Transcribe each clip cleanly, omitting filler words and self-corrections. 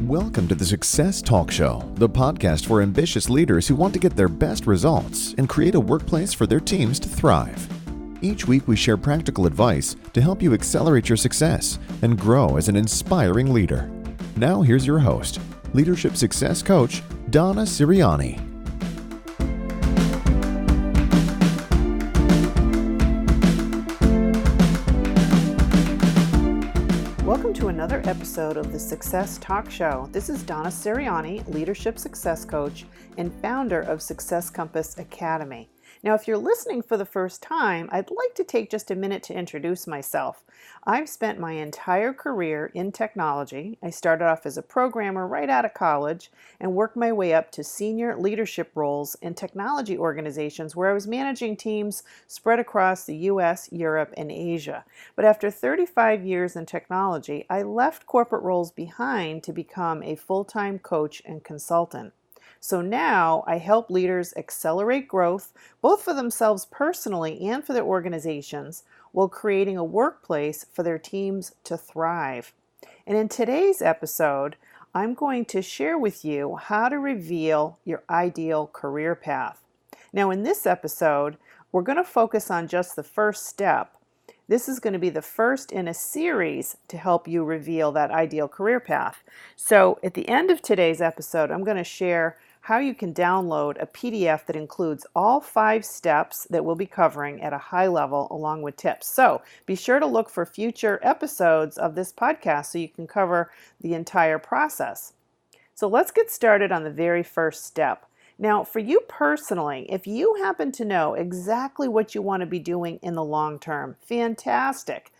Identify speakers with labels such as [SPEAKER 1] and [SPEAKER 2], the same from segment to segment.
[SPEAKER 1] Welcome to the Success Talk Show, the podcast for ambitious leaders who want to get their best results and create a workplace for their teams to thrive. Each week we share practical advice to help you accelerate your success and grow as an inspiring leader. Now here's your host, Leadership Success Coach, Donna Ceriani.
[SPEAKER 2] Welcome to another episode of the Success Talk Show. This is Donna Ceriani, Leadership Success Coach and founder of Success Compass Academy. Now, if you're listening for the first time, I'd like to take just a minute to introduce myself. I've spent my entire career in technology. I started off as a programmer right out of college and worked my way up to senior leadership roles in technology organizations where I was managing teams spread across the US, Europe, and Asia. But after 35 years in technology, I left corporate roles behind to become a full-time coach and consultant. So now I help leaders accelerate growth, both for themselves personally and for their organizations, while creating a workplace for their teams to thrive. And in today's episode, I'm going to share with you how to reveal your ideal career path. Now, in this episode, we're going to focus on just the first step. This is going to be the first in a series to help you reveal that ideal career path. So at the end of today's episode, I'm going to share how you can download a PDF that includes all 5 steps that we'll be covering at a high level along with tips. So be sure to look for future episodes of this podcast so you can cover the entire process. So let's get started on the very first step. Now, for you personally, if you happen to know exactly what you want to be doing in the long term, fantastic.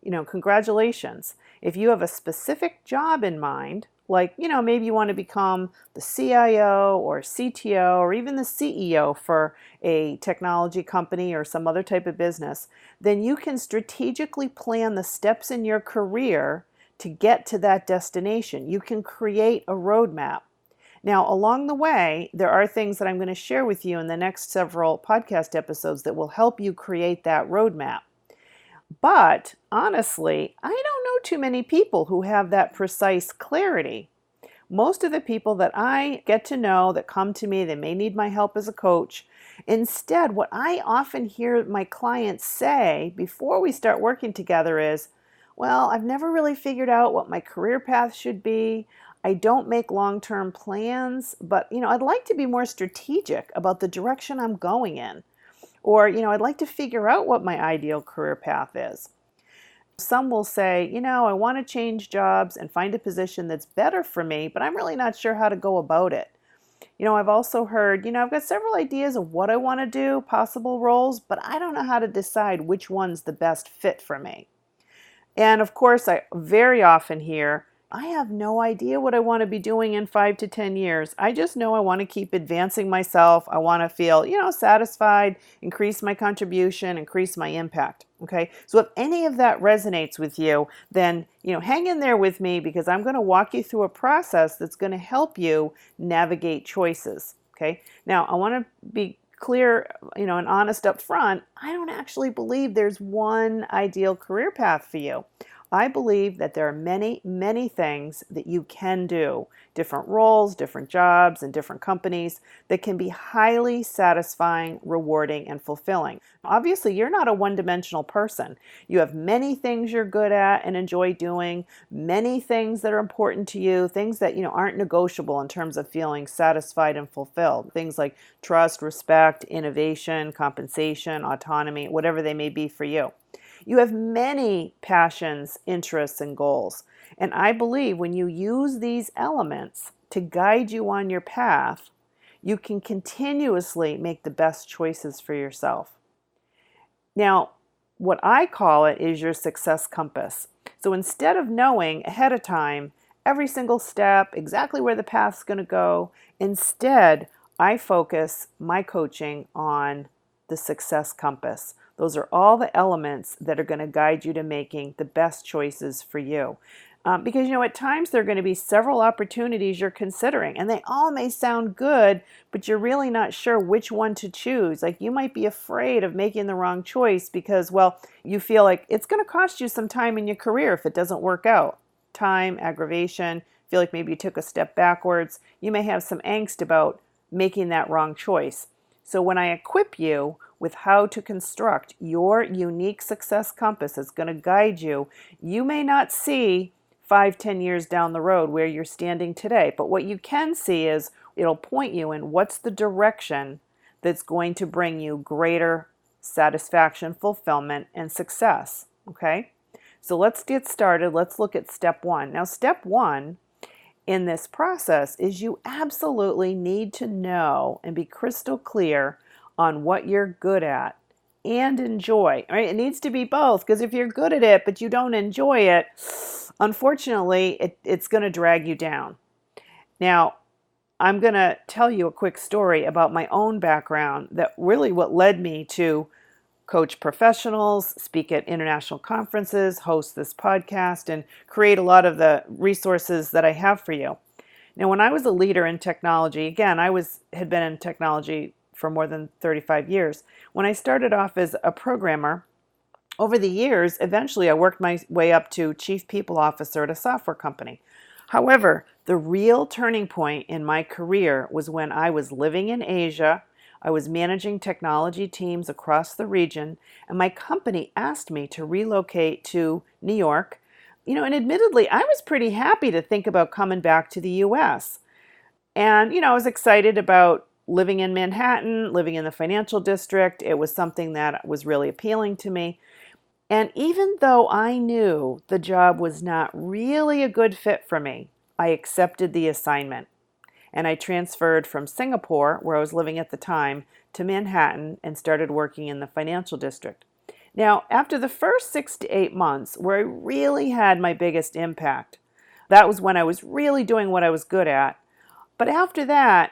[SPEAKER 2] Congratulations. If you have a specific job in mind, maybe you want to become the CIO or CTO or even the CEO for a technology company or some other type of business, then you can strategically plan the steps in your career to get to that destination. You can create a roadmap. Now, along the way, there are things that I'm going to share with you in the next several podcast episodes that will help you create that roadmap. But honestly, I don't know too many people who have that precise clarity. Most of the people that I get to know that come to me, they may need my help as a coach. Instead, what I often hear my clients say before we start working together is, well, I've never really figured out what my career path should be. I don't make long-term plans, but I'd like to be more strategic about the direction I'm going in. Or, I'd like to figure out what my ideal career path is. Some will say, I want to change jobs and find a position that's better for me, but I'm really not sure how to go about it. I've also heard, I've got several ideas of what I want to do, possible roles, but I don't know how to decide which one's the best fit for me. And of course, I very often hear, I have no idea what I want to be doing in 5 to 10 years. I just know I want to keep advancing myself. I want to feel, satisfied, increase my contribution, increase my impact. Okay. So if any of that resonates with you, then, hang in there with me because I'm going to walk you through a process that's going to help you navigate choices. Okay. Now I want to be clear, and honest up front. I don't actually believe there's one ideal career path for you. I believe that there are many, many things that you can do, different roles, different jobs, and different companies that can be highly satisfying, rewarding, and fulfilling. Obviously, you're not a one-dimensional person. You have many things you're good at and enjoy doing, many things that are important to you, things that aren't negotiable in terms of feeling satisfied and fulfilled. Things like trust, respect, innovation, compensation, autonomy, whatever they may be for you. You have many passions, interests, and goals. And I believe when you use these elements to guide you on your path, you can continuously make the best choices for yourself. Now, what I call it is your success compass. So instead of knowing ahead of time every single step, exactly where the path's going to go, instead, I focus my coaching on the success compass. Those are all the elements that are going to guide you to making the best choices for you. Because, at times there are going to be several opportunities you're considering, and they all may sound good, but you're really not sure which one to choose. Like, you might be afraid of making the wrong choice because, you feel like it's going to cost you some time in your career if it doesn't work out. Time, aggravation, feel like maybe you took a step backwards. You may have some angst about making that wrong choice. So when I equip you with how to construct your unique success compass that's going to guide you, you may not see 5-10 years down the road where you're standing today. But what you can see is it'll point you in what's the direction that's going to bring you greater satisfaction, fulfillment, and success. Okay? So let's get started. Let's look at step one. Now, step one in this process is you absolutely need to know and be crystal clear on what you're good at and enjoy. Right? It needs to be both, because if you're good at it but you don't enjoy it, unfortunately, it's going to drag you down. Now, I'm going to tell you a quick story about my own background that really what led me to coach professionals, speak at international conferences, host this podcast, and create a lot of the resources that I have for you. Now, when I was a leader in technology, again, had been in technology for more than 35 years. When I started off as a programmer, over the years, eventually I worked my way up to chief people officer at a software company. However, the real turning point in my career was when I was living in Asia. I was managing technology teams across the region, and my company asked me to relocate to New York. And admittedly, I was pretty happy to think about coming back to the US. And, I was excited about living in Manhattan, living in the financial district. It was something that was really appealing to me. And even though I knew the job was not really a good fit for me, I accepted the assignment. And I transferred from Singapore, where I was living at the time, to Manhattan and started working in the financial district. Now, after the first 6 to 8 months, where I really had my biggest impact, that was when I was really doing what I was good at. But after that,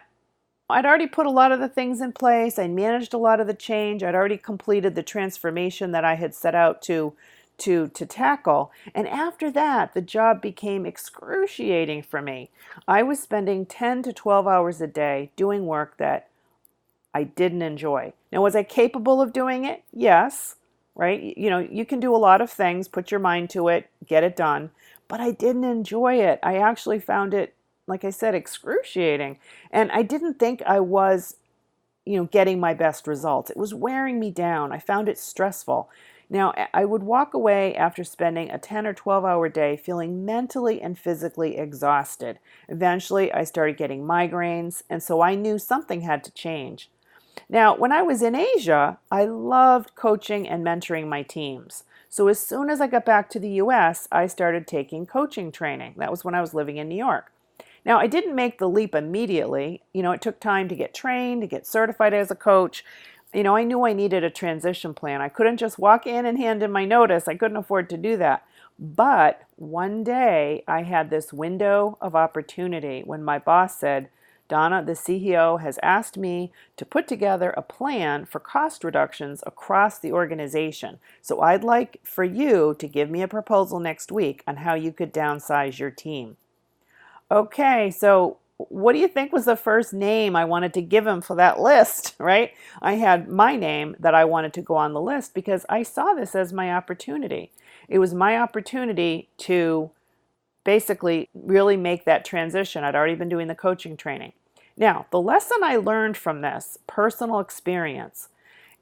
[SPEAKER 2] I'd already put a lot of the things in place. I managed a lot of the change. I'd already completed the transformation that I had set out to tackle. And after that, the job became excruciating for me. I was spending 10 to 12 hours a day doing work that I didn't enjoy. Now, was I capable of doing it? Yes, right? You can do a lot of things, put your mind to it, get it done. But I didn't enjoy it. I actually found it, like I said, excruciating. And I didn't think I was, getting my best results. It was wearing me down. I found it stressful. Now, I would walk away after spending a 10 or 12-hour day feeling mentally and physically exhausted. Eventually, I started getting migraines, and so I knew something had to change. Now, when I was in Asia, I loved coaching and mentoring my teams. So as soon as I got back to the US, I started taking coaching training. That was when I was living in New York. Now, I didn't make the leap immediately. It took time to get trained, to get certified as a coach. I knew I needed a transition plan. I couldn't just walk in and hand in my notice. I couldn't afford to do that. But one day I had this window of opportunity when my boss said, Donna, the CEO has asked me to put together a plan for cost reductions across the organization. So I'd like for you to give me a proposal next week on how you could downsize your team. Okay, so what do you think was the first name I wanted to give him for that list, right? I had my name that I wanted to go on the list because I saw this as my opportunity. It was my opportunity to basically really make that transition. I'd already been doing the coaching training. Now, the lesson I learned from this personal experience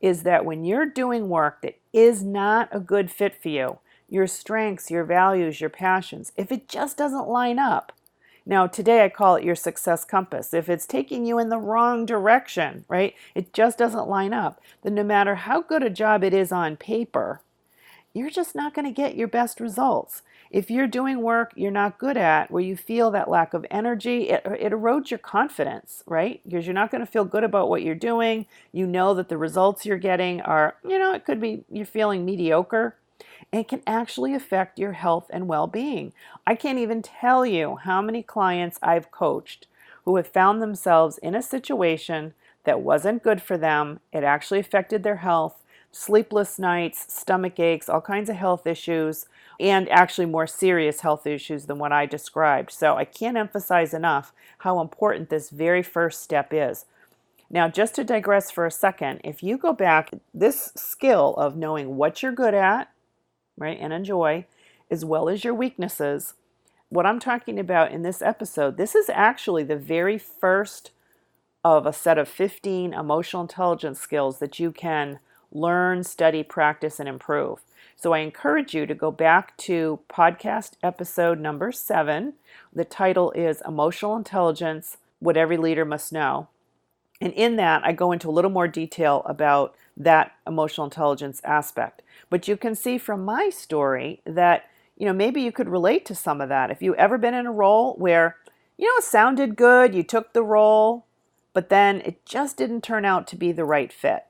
[SPEAKER 2] is that when you're doing work that is not a good fit for you, your strengths, your values, your passions, if it just doesn't line up. Now, today I call it your success compass. If it's taking you in the wrong direction, right, it just doesn't line up, then no matter how good a job it is on paper, you're just not going to get your best results. If you're doing work you're not good at, where you feel that lack of energy, it erodes your confidence, right? Because you're not going to feel good about what you're doing. You know that the results you're getting are, it could be you're feeling mediocre. It can actually affect your health and well-being. I can't even tell you how many clients I've coached who have found themselves in a situation that wasn't good for them. It actually affected their health. Sleepless nights, stomach aches, all kinds of health issues, and actually more serious health issues than what I described. So I can't emphasize enough how important this very first step is. Now, just to digress for a second, if you go back, this skill of knowing what you're good at, right, and enjoy, as well as your weaknesses, what I'm talking about in this episode, this is actually the very first of a set of 15 emotional intelligence skills that you can learn, study, practice, and improve. So I encourage you to go back to podcast episode number 7. The title is Emotional Intelligence, What Every Leader Must Know. And in that, I go into a little more detail about that emotional intelligence aspect. But you can see from my story that, maybe you could relate to some of that. If you've ever been in a role where, it sounded good, you took the role, but then it just didn't turn out to be the right fit.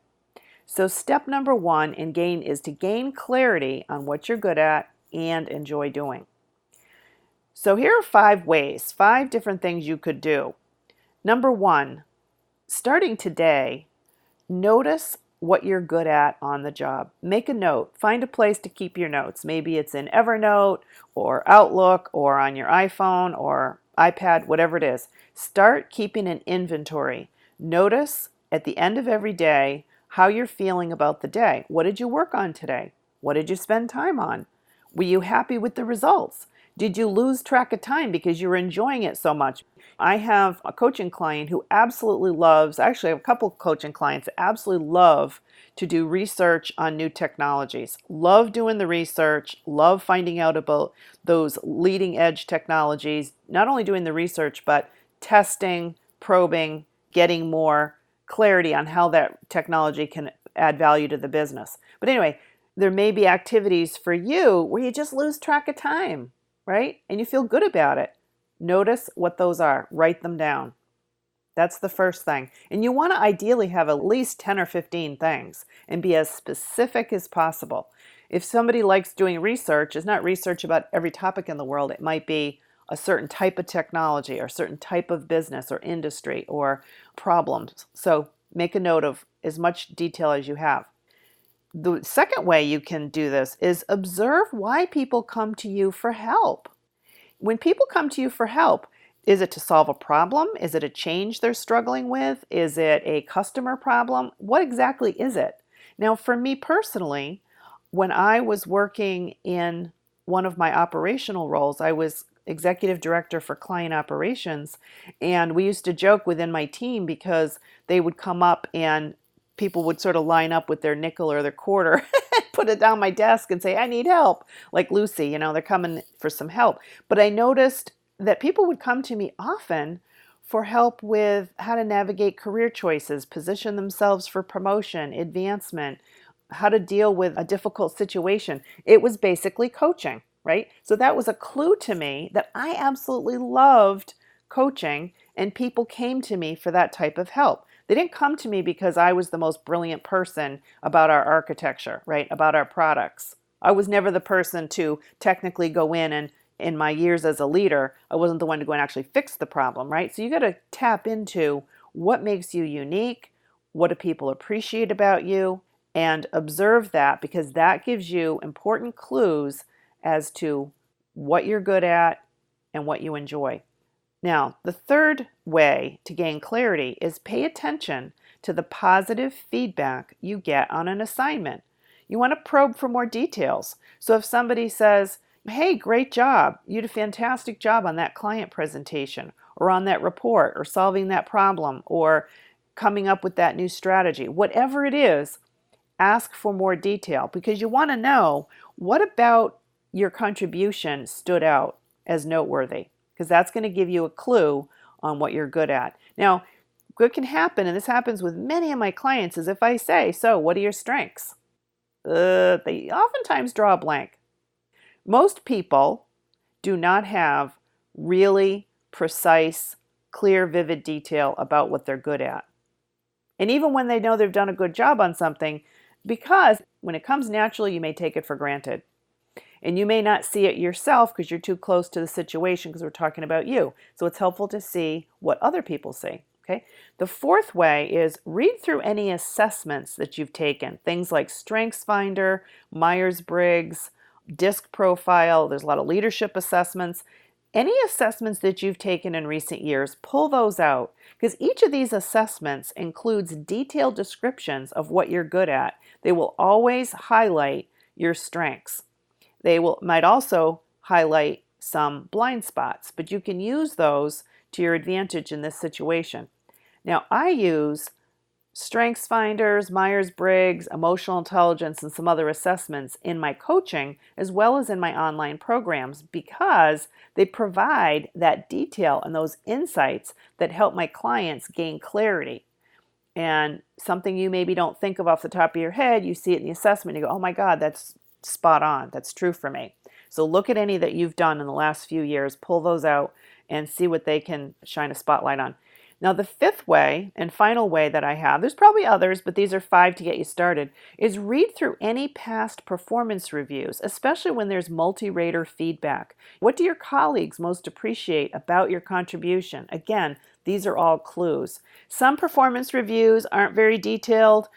[SPEAKER 2] So step number 1 is to gain clarity on what you're good at and enjoy doing. So here are 5 different things you could do. Number 1, starting today, notice what you're good at on the job. Make a note. Find a place to keep your notes. Maybe it's in Evernote or Outlook or on your iPhone or iPad, whatever it is. Start keeping an inventory. Notice at the end of every day how you're feeling about the day. What did you work on today? What did you spend time on? Were you happy with the results? Did you lose track of time because you were enjoying it so much? I have a coaching client who absolutely loves, actually I have a couple of coaching clients that absolutely love to do research on new technologies. Love doing the research, love finding out about those leading edge technologies, not only doing the research, but testing, probing, getting more clarity on how that technology can add value to the business. But anyway, there may be activities for you where you just lose track of time, right? And you feel good about it. Notice what those are. Write them down. That's the first thing. And you want to ideally have at least 10 or 15 things and be as specific as possible. If somebody likes doing research, it's not research about every topic in the world. It might be a certain type of technology or a certain type of business or industry or problems. So make a note of as much detail as you have. The second way you can do this is observe why people come to you for help. When people come to you for help, is it to solve a problem? Is it a change they're struggling with? Is it a customer problem? What exactly is it? Now, for me personally, when I was working in one of my operational roles, I was executive director for client operations, and we used to joke within my team because they would come up and people would sort of line up with their nickel or their quarter, put it down my desk and say, I need help. Like Lucy, they're coming for some help. But I noticed that people would come to me often for help with how to navigate career choices, position themselves for promotion, advancement, how to deal with a difficult situation. It was basically coaching, right? So that was a clue to me that I absolutely loved coaching, and people came to me for that type of help. They didn't come to me because I was the most brilliant person about our architecture, right? About our products. I was never the person to technically go in, and in my years as a leader, I wasn't the one to go and actually fix the problem, right? So you got to tap into what makes you unique, what do people appreciate about you, and observe that, because that gives you important clues as to what you're good at and what you enjoy. Now, the third way to gain clarity is pay attention to the positive feedback you get on an assignment. You want to probe for more details. So if somebody says, hey, great job, you did a fantastic job on that client presentation or on that report or solving that problem or coming up with that new strategy, whatever it is, ask for more detail, because you want to know what about your contribution stood out as noteworthy, because that's going to give you a clue on what you're good at. Now, what can happen, and this happens with many of my clients, is if I say, so what are your strengths? They oftentimes draw a blank. Most people do not have really precise, clear, vivid detail about what they're good at. And even when they know they've done a good job on something, because when it comes naturally, you may take it for granted. And you may not see it yourself because you're too close to the situation, because we're talking about you. So it's helpful to see what other people see. Okay. The fourth way is read through any assessments that you've taken. Things like StrengthsFinder, Myers-Briggs, DISC profile. There's a lot of leadership assessments. Any assessments that you've taken in recent years, pull those out, because each of these assessments includes detailed descriptions of what you're good at. They will always highlight your strengths. They might also highlight some blind spots, but you can use those to your advantage in this situation. Now, I use Strengths Finders, Myers-Briggs, Emotional Intelligence, and some other assessments in my coaching as well as in my online programs because they provide that detail and those insights that help my clients gain clarity. And something you maybe don't think of off the top of your head, you see it in the assessment, you go, oh my God, that's spot on. That's true for me. So look at any that you've done in the last few years, pull those out and see what they can shine a spotlight on. Now, the fifth way and final way that I have, there's probably others, but these are 5 to get you started, is read through any past performance reviews, especially when there's multi-rater feedback. What do your colleagues most appreciate about your contribution? Again, these are all clues. Some performance reviews aren't very detailed,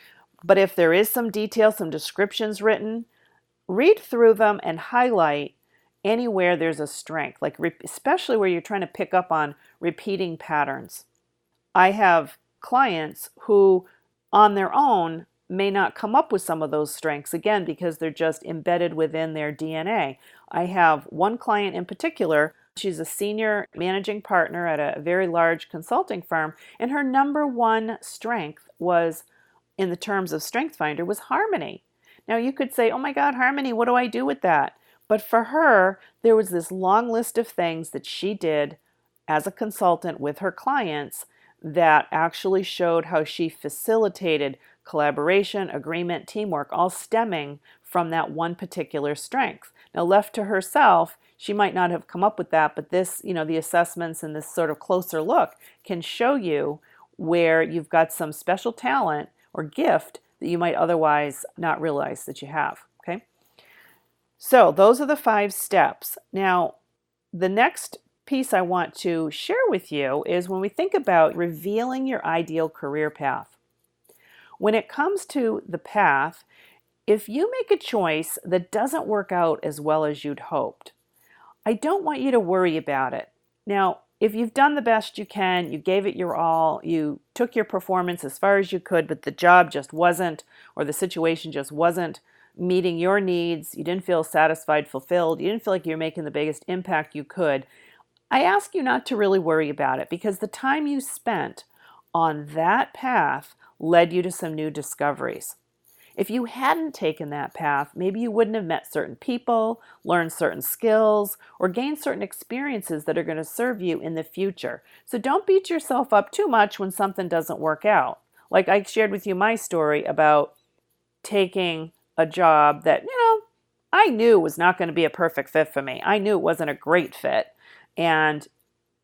[SPEAKER 2] but if there is some detail, some descriptions written, read through them and highlight anywhere there's a strength, like especially where you're trying to pick up on repeating patterns. I have clients who on their own may not come up with some of those strengths, again, because they're just embedded within their DNA. I have one client in particular, she's a senior managing partner at a very large consulting firm, and her number one strength was, in the terms of Strength Finder, was harmony. Now you could say, oh my God, harmony, what do I do with that? But for her, there was this long list of things that she did as a consultant with her clients that actually showed how she facilitated collaboration, agreement, teamwork, all stemming from that one particular strength. Now, left to herself, she might not have come up with that, but this, the assessments and this sort of closer look can show you where you've got some special talent or gift that you might otherwise not realize that you have, okay? So those are the 5 steps. Now, the next piece I want to share with you is when we think about revealing your ideal career path. When it comes to the path, if you make a choice that doesn't work out as well as you'd hoped, I don't want you to worry about it. Now, if you've done the best you can, you gave it your all, you took your performance as far as you could, but the job just wasn't, or the situation just wasn't meeting your needs, you didn't feel satisfied, fulfilled, you didn't feel like you were making the biggest impact you could, I ask you not to really worry about it because the time you spent on that path led you to some new discoveries. If you hadn't taken that path, maybe you wouldn't have met certain people, learned certain skills, or gained certain experiences that are going to serve you in the future. So don't beat yourself up too much when something doesn't work out. Like I shared with you my story about taking a job that, I knew was not going to be a perfect fit for me. I knew it wasn't a great fit. And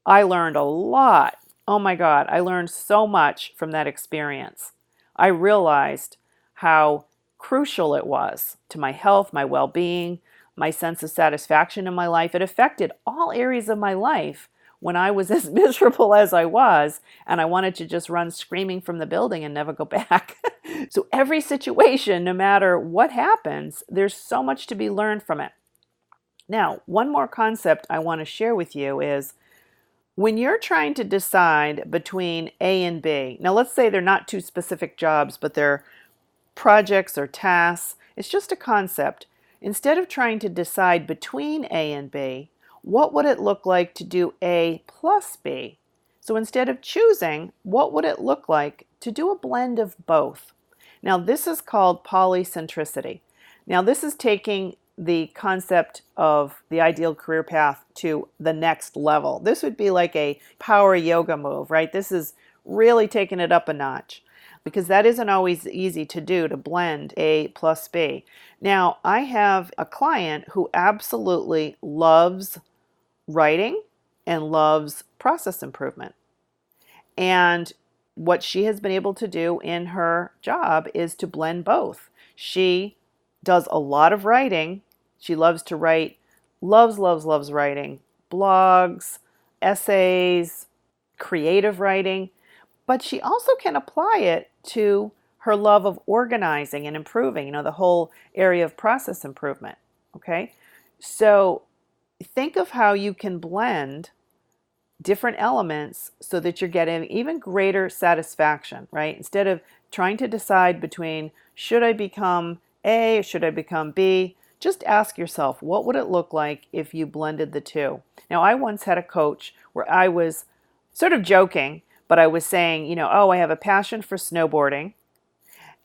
[SPEAKER 2] I learned a lot. Oh my God, I learned so much from that experience. I realized how crucial it was to my health, my well-being, my sense of satisfaction in my life. It affected all areas of my life when I was as miserable as I was, and I wanted to just run screaming from the building and never go back. So every situation, no matter what happens, there's so much to be learned from it. Now, one more concept I want to share with you is when you're trying to decide between A and B, now let's say they're not 2 specific jobs, but they're projects or tasks, it's just a concept. Instead of trying to decide between A and B, what would it look like to do A plus B? So instead of choosing, what would it look like to do a blend of both? Now, this is called polycentricity. Now, this is taking the concept of the ideal career path to the next level. This would be like a power yoga move, right? This is really taking it up a notch because that isn't always easy to do, to blend A plus B. Now, I have a client who absolutely loves writing and loves process improvement. And what she has been able to do in her job is to blend both. She does a lot of writing. She loves to write, loves writing, blogs, essays, creative writing, but she also can apply it to her love of organizing and improving, the whole area of process improvement, okay? So think of how you can blend different elements so that you're getting even greater satisfaction, right? Instead of trying to decide between should I become A or should I become B, just ask yourself, what would it look like if you blended the two? Now, I once had a coach where I was sort of joking, but I was saying, oh, I have a passion for snowboarding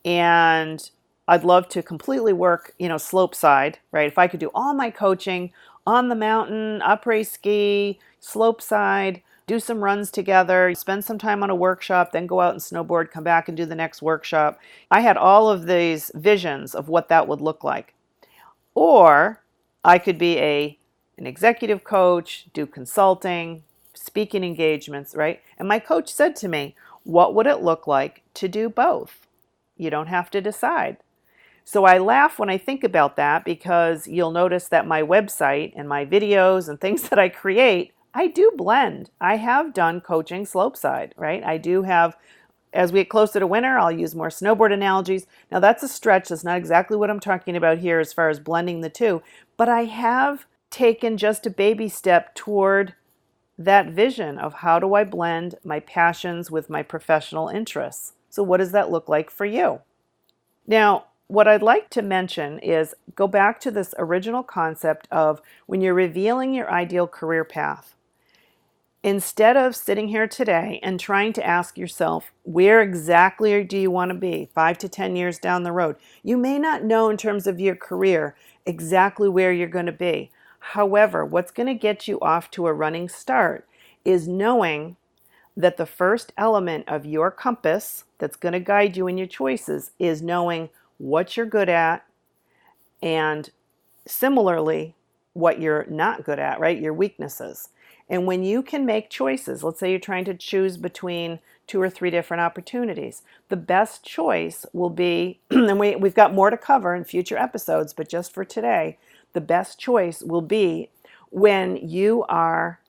[SPEAKER 2] and I'd love to completely work, slope side, right? If I could do all my coaching on the mountain, après ski, slope side, do some runs together, spend some time on a workshop, then go out and snowboard, come back and do the next workshop. I had all of these visions of what that would look like. Or I could be an executive coach, do consulting, speaking engagements, right? And my coach said to me, what would it look like to do both? You don't have to decide. So I laugh when I think about that because you'll notice that my website and my videos and things that I create, I do blend. I have done coaching slopeside, right? I do have, as we get closer to winter, I'll use more snowboard analogies. Now that's a stretch. That's not exactly what I'm talking about here as far as blending the two, but I have taken just a baby step toward that vision of how do I blend my passions with my professional interests. So what does that look like for you? Now, what I'd like to mention is go back to this original concept of when you're revealing your ideal career path. Instead of sitting here today and trying to ask yourself, where exactly do you want to be 5 to 10 years down the road? You may not know in terms of your career exactly where you're going to be. However, what's going to get you off to a running start is knowing that the first element of your compass that's going to guide you in your choices is knowing what you're good at and similarly what you're not good at, right? Your weaknesses. And when you can make choices, let's say you're trying to choose between 2 or 3 different opportunities, the best choice will be, and we've got more to cover in future episodes, but just for today, the best choice will be when you are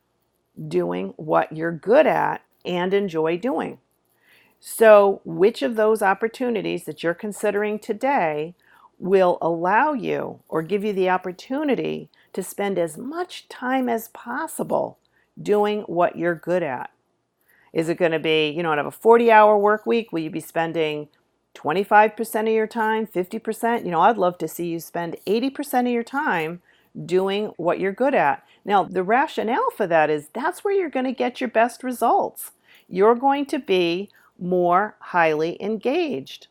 [SPEAKER 2] doing what you're good at and enjoy doing. So which of those opportunities that you're considering today will allow you or give you the opportunity to spend as much time as possible doing what you're good at? Is it going to be, out of a 40-hour work week, will you be spending 25% of your time, 50%? I'd love to see you spend 80% of your time doing what you're good at. Now, the rationale for that is that's where you're going to get your best results. You're going to be more highly engaged.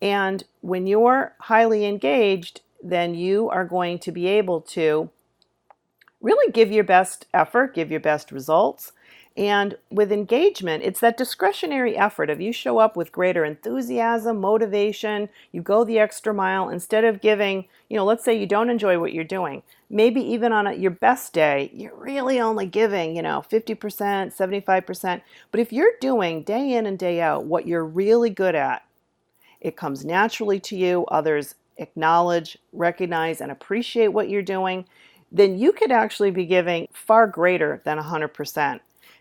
[SPEAKER 2] And when you're highly engaged, then you are going to be able to really give your best effort, give your best results. And with engagement, it's that discretionary effort of you show up with greater enthusiasm, motivation, you go the extra mile instead of giving, let's say you don't enjoy what you're doing. Maybe even on your best day, you're really only giving, 50%, 75%. But if you're doing day in and day out what you're really good at, it comes naturally to you, others acknowledge, recognize, and appreciate what you're doing, then you could actually be giving far greater than 100%.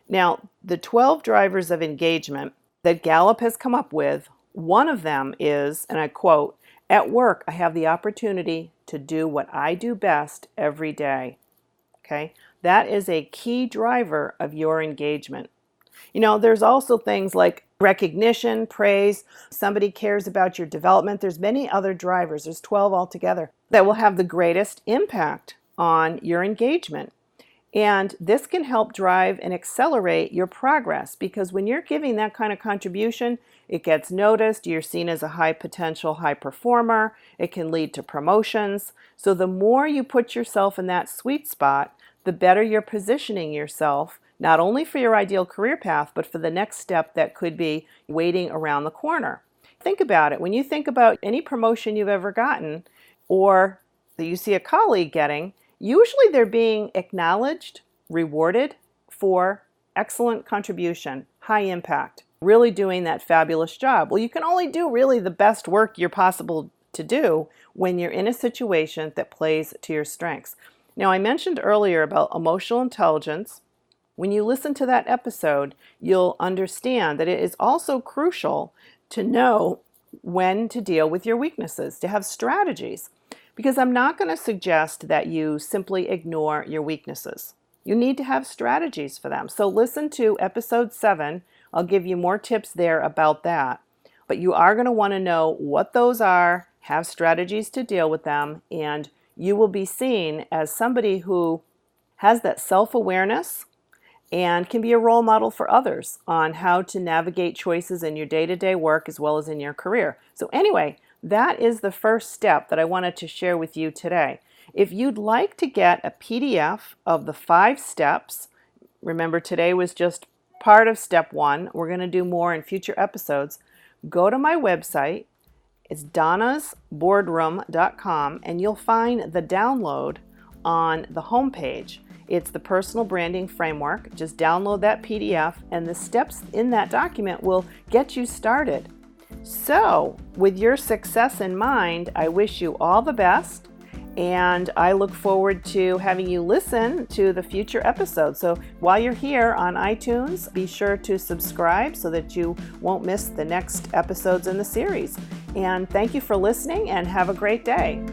[SPEAKER 2] Now, the 12 drivers of engagement that Gallup has come up with, one of them is, and I quote, "At work, I have the opportunity to do what I do best every day." Okay, that is a key driver of your engagement. There's also things like recognition, praise, somebody cares about your development. There's many other drivers, there's 12 altogether, that will have the greatest impact on your engagement. And this can help drive and accelerate your progress because when you're giving that kind of contribution, it gets noticed, you're seen as a high potential, high performer, it can lead to promotions. So the more you put yourself in that sweet spot, the better you're positioning yourself, not only for your ideal career path, but for the next step that could be waiting around the corner. Think about it. When you think about any promotion you've ever gotten or that you see a colleague getting, usually they're being acknowledged, rewarded for excellent contribution, high impact, really doing that fabulous job. Well, you can only do really the best work you're possible to do when you're in a situation that plays to your strengths. Now, I mentioned earlier about emotional intelligence. When you listen to that episode, you'll understand that it is also crucial to know when to deal with your weaknesses, to have strategies. Because I'm not going to suggest that you simply ignore your weaknesses. You need to have strategies for them. So listen to episode 7. I'll give you more tips there about that. But you are going to want to know what those are, have strategies to deal with them, and you will be seen as somebody who has that self-awareness and can be a role model for others on how to navigate choices in your day-to-day work as well as in your career. So anyway, that is the first step that I wanted to share with you today. If you'd like to get a PDF of the 5 steps, remember today was just part of step 1. We're going to do more in future episodes. Go to my website. It's donnasboardroom.com, and you'll find the download on the homepage. It's the Personal Branding Framework. Just download that PDF, and the steps in that document will get you started. So, with your success in mind, I wish you all the best, and I look forward to having you listen to the future episodes. So while you're here on iTunes, be sure to subscribe so that you won't miss the next episodes in the series. And thank you for listening, and have a great day.